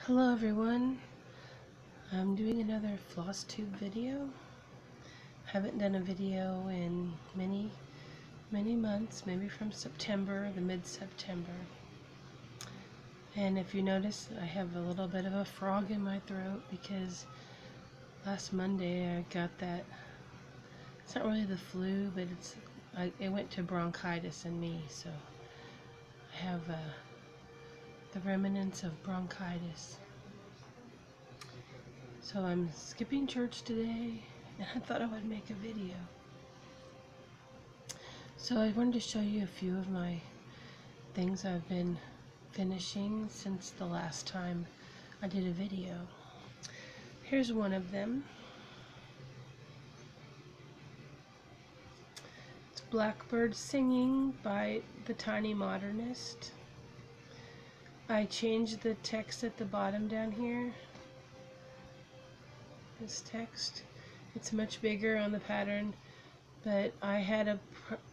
Hello everyone, I'm doing another Flosstube video. Haven't done a video in many months, maybe from September, the mid-September. And if you notice, I have a little bit of a frog in my throat because last Monday I got that, it's not really the flu, but it went to bronchitis in me, so I have the remnants of bronchitis. So I'm skipping church today, and I thought I would make a video. So I wanted to show you a few of my things I've been finishing since the last time I did a video. Here's one of them. It's Blackbird Singing by the Tiny Modernist. I changed the text at the bottom down here. This text, it's much bigger on the pattern, but I had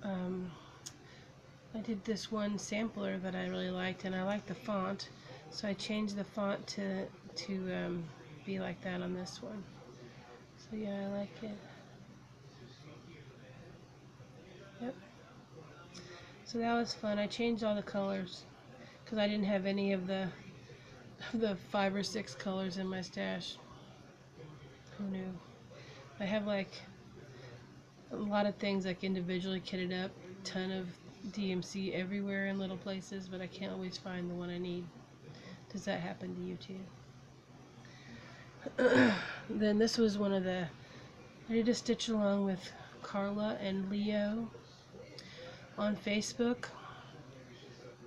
I did this one sampler that I really liked, and I liked the font, so I changed the font to be like that on this one. So yeah, I like it. Yep. So that was fun. I changed all the colors because I didn't have any of the 5 or 6 colors in my stash. Who knew? I have like a lot of things like individually kitted up, ton of DMC everywhere in little places, but I can't always find the one I need. Does that happen to you too? Then this was one of the, I did a stitch along with Carla and Leo on Facebook,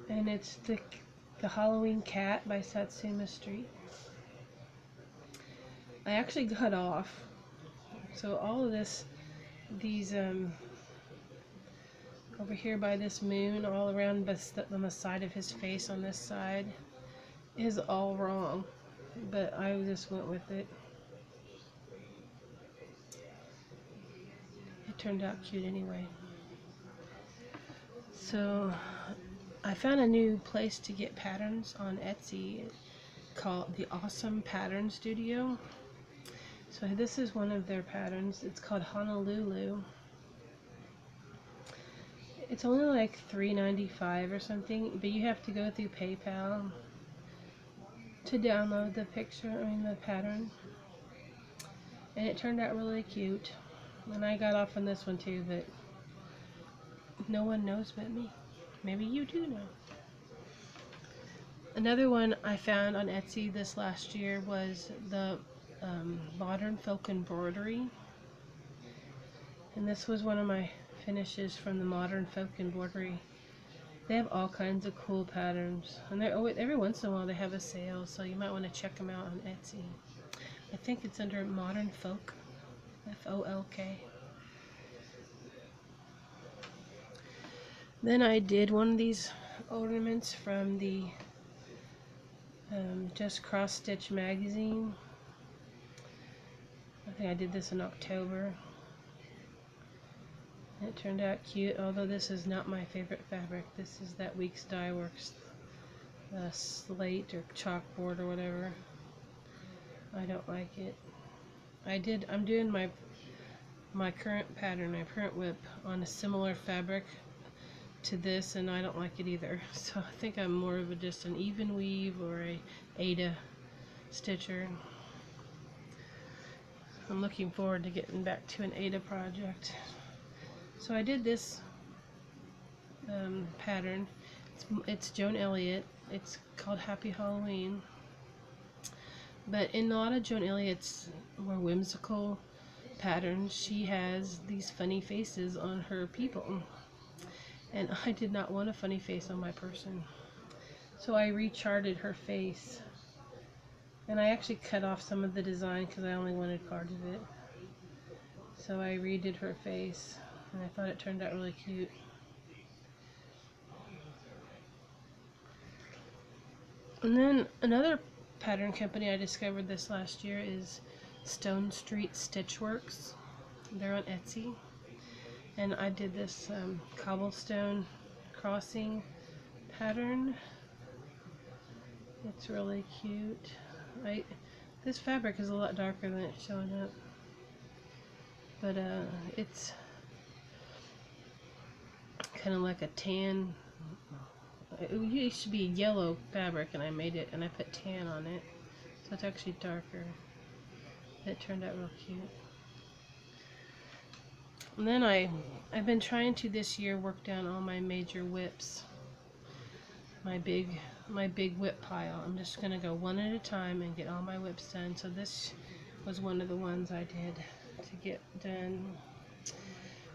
and it's the Halloween Cat by Satsuma Street. I actually got off, so all of these over here by this moon, all around on the side of his face on this side, is all wrong, but I just went with it. It turned out cute anyway. So I found a new place to get patterns on Etsy called the Awesome Pattern Studio. So this is one of their patterns. It's called Honolulu. It's only like $3.95 or something, but you have to go through PayPal to download the the pattern. And it turned out really cute. And I got off on this one too, but no one knows but me. Maybe you do know. Another one I found on Etsy this last year was the Modern Folk Embroidery, and this was one of my finishes from the Modern Folk Embroidery. They have all kinds of cool patterns, and every once in a while they have a sale, so you might want to check them out on Etsy. I think it's under Modern Folk, F-O-L-K. Then I did one of these ornaments from the Just Cross Stitch magazine. I think I did this in October. It turned out cute, although this is not my favorite fabric. This is that Weeks Dye Works slate or chalkboard or whatever. I don't like it. I'm doing my current pattern, my current WIP, on a similar fabric to this, and I don't like it either. So I think I'm more of just an even weave or a Ada stitcher. I'm looking forward to getting back to an Ada project. So I did this pattern. It's Joan Elliott. It's called Happy Halloween. But in a lot of Joan Elliott's more whimsical patterns, she has these funny faces on her people. And I did not want a funny face on my person. So I recharted her face. And I actually cut off some of the design because I only wanted part of it. So I redid her face, and I thought it turned out really cute. And then another pattern company I discovered this last year is Stonestreet Stitches. They're on Etsy. And I did this cobblestone crossing pattern. It's really cute. This fabric is a lot darker than it's showing up, but it's kind of like a tan. It used to be yellow fabric, and I made it, and I put tan on it, so it's actually darker. It turned out real cute. And then I've been trying to this year work down all my major WIPs. My big WIP pile. I'm just gonna go one at a time and get all my WIPs done. So this was one of the ones I did to get done.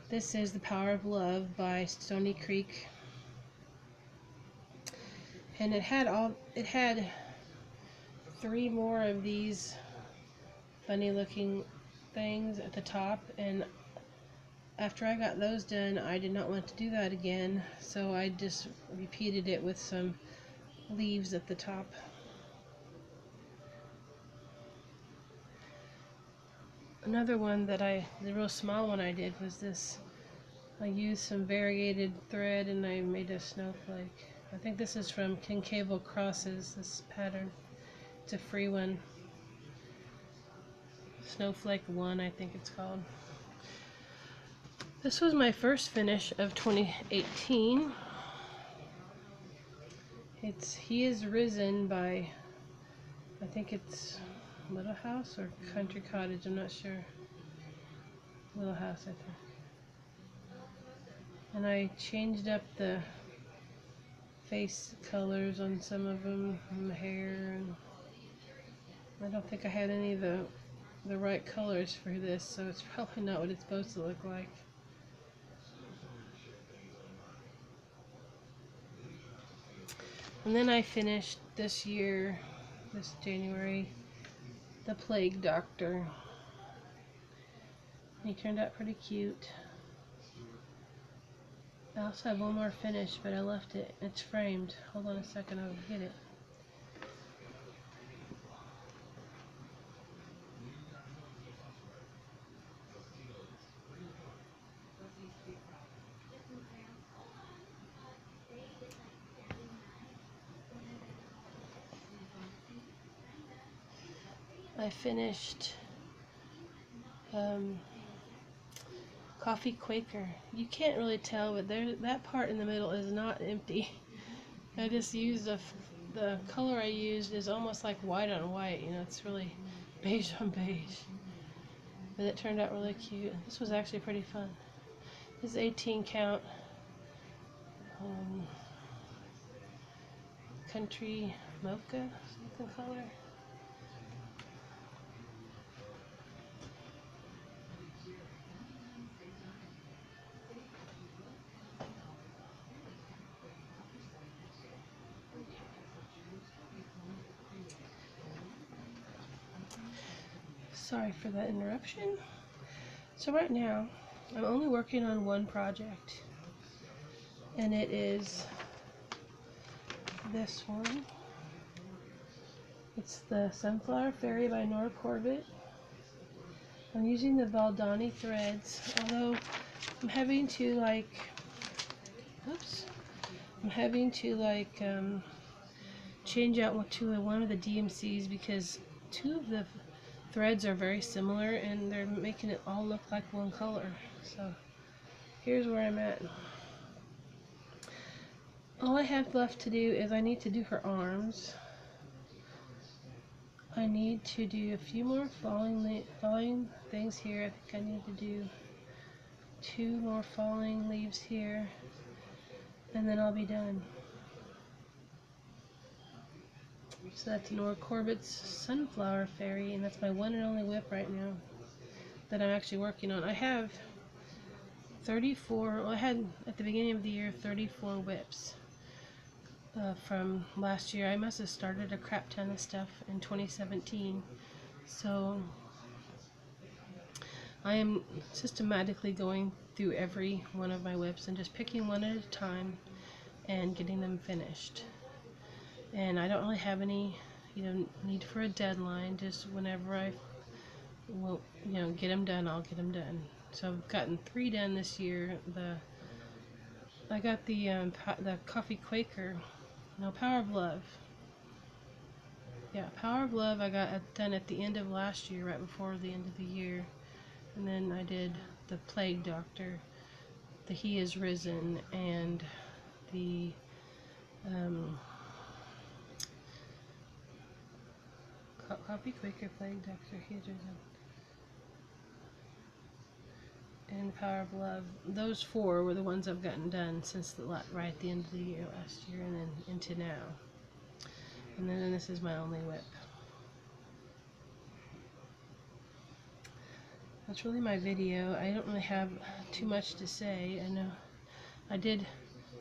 This is The Power of Love by Stony Creek. And it had 3 more of these funny looking things at the top, and after I got those done, I did not want to do that again, so I just repeated it with some leaves at the top. Another one that the real small one I did was this. I used some variegated thread and I made a snowflake. I think this is from Concavo Crosses, this pattern. It's a free one. Snowflake 1, I think it's called. This was my first finish of 2018. He Is Risen by, I think it's Little House or Country Cottage, I'm not sure. Little House, I think. And I changed up the face colors on some of them, and the hair, and I don't think I had any of the right colors for this, so it's probably not what it's supposed to look like. And then I finished this year, this January, The Plague Doctor. He turned out pretty cute. I also have one more finish, but I left it. It's framed. Hold on a second, I'll get it. I finished Coffee Quaker. You can't really tell, but that part in the middle is not empty. I just used the color I used is almost like white on white. You know, it's really beige on beige. But it turned out really cute. This was actually pretty fun. This is 18 count. Country mocha, something color. Sorry for that interruption. So right now, I'm only working on one project, and it is this one. It's the Sunflower Fairy by Nora Corbett. I'm using the Valdani threads, although I'm having to change out one of the DMCs because 2 of the threads are very similar and they're making it all look like one color. So here's where I'm at. All I have left to do is I need to do her arms. I need to do a few more falling things here. I think I need to do 2 more falling leaves here, and then I'll be done. So that's Nora Corbett's Sunflower Fairy, and that's my one and only WIP right now that I'm actually working on. I have 34, well, I had at the beginning of the year 34 WIPs from last year. I must have started a crap ton of stuff in 2017, so I am systematically going through every one of my WIPs and just picking one at a time and getting them finished. And I don't really have any, need for a deadline. Just whenever I will, get them done, I'll get them done. So I've gotten 3 done this year. I got the Coffee Quaker, Power of Love. Yeah, Power of Love I got done at the end of last year, right before the end of the year. And then I did the Plague Doctor, the He Is Risen, and the Copy Quaker, Plague Doctor, He Is Risen, and Power of Love. Those four were the ones I've gotten done since right at the end of the year last year, and then into now. And then this is my only WIP. That's really my video. I don't really have too much to say. I know I did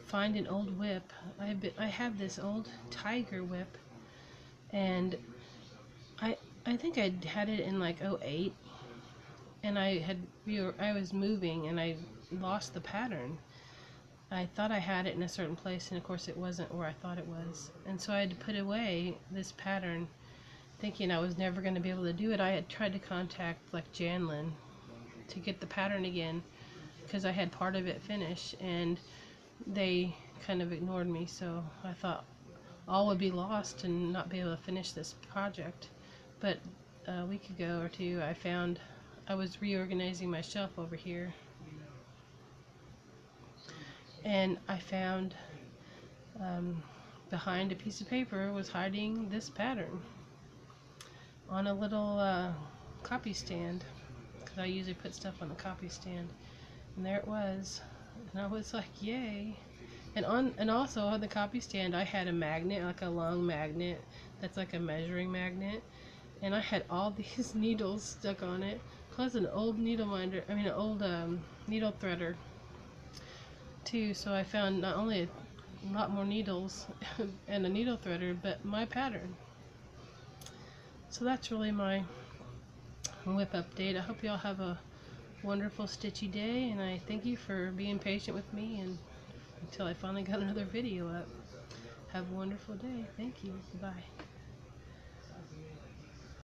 find an old WIP. I have this old tiger WIP, and I think I had it in like 08, and I was moving and I lost the pattern. I thought I had it in a certain place, and of course it wasn't where I thought it was, and so I had to put away this pattern, thinking I was never going to be able to do it. I had tried to contact like Janlin to get the pattern again because I had part of it finished, and they kind of ignored me, so I thought all would be lost and not be able to finish this project. But a week ago or two I was reorganizing my shelf over here, and I found behind a piece of paper was hiding this pattern on a little copy stand, because I usually put stuff on the copy stand, and there it was, and I was like, yay. And also on the copy stand I had a magnet, like a long magnet that's like a measuring magnet, and I had all these needles stuck on it, plus an old needle minder, an old needle threader too. So I found not only a lot more needles and a needle threader, but my pattern. So that's really my WIP update. I hope y'all have a wonderful stitchy day, and I thank you for being patient with me and until I finally got another video up. Have a wonderful day. Thank you. Bye.